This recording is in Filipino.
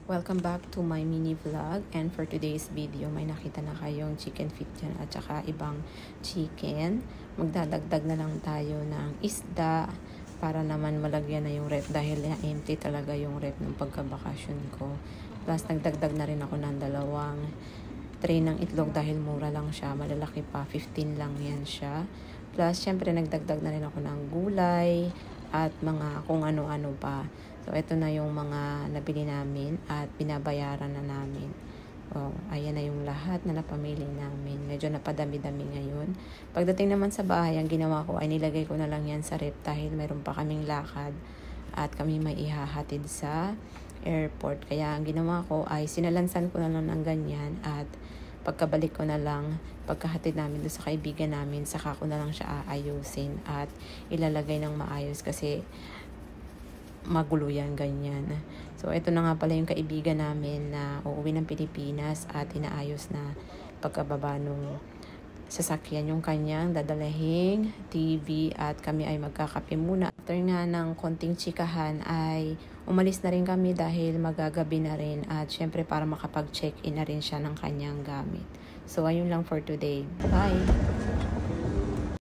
Welcome back to my mini vlog, and for today's video may nakita na kayong chicken feet dyan at saka ibang chicken. Magdadagdag na lang tayo ng isda para naman malagyan na yung rep dahil empty talaga yung rep ng pagkabakasyon ko. Plus nagdagdag na rin ako ng 2 tray ng itlog dahil mura lang siya, malalaki pa, 15 lang yan siya. Plus syempre nagdagdag na rin ako ng gulay at mga kung ano-ano pa. So, ito na yung mga nabili namin at binabayaran na namin. Oh, ayan na yung lahat na napamili namin. Medyo napadami-dami ngayon. Pagdating naman sa bahay, ang ginawa ko ay nilagay ko na lang yan sa rep dahil mayroon pa kaming lakad at kami may ihahatid sa airport. Kaya ang ginawa ko ay sinalansan ko na lang ng ganyan at pagkabalik ko na lang, pagkahatid namin doon sa kaibigan namin, saka ko na lang siya aayusin at ilalagay ng maayos kasi magulo yan, ganyan. So, ito na nga pala yung kaibigan namin na uuwi ng Pilipinas at inaayos na pagkababa nung sasakyan yung kanyang dadalahing TV at kami ay magkakape muna. After nga ng konting chikahan ay umalis na rin kami dahil magagabi na rin at syempre para makapag-check-in na rin siya ng kanyang gamit. So, ayun lang for today. Bye!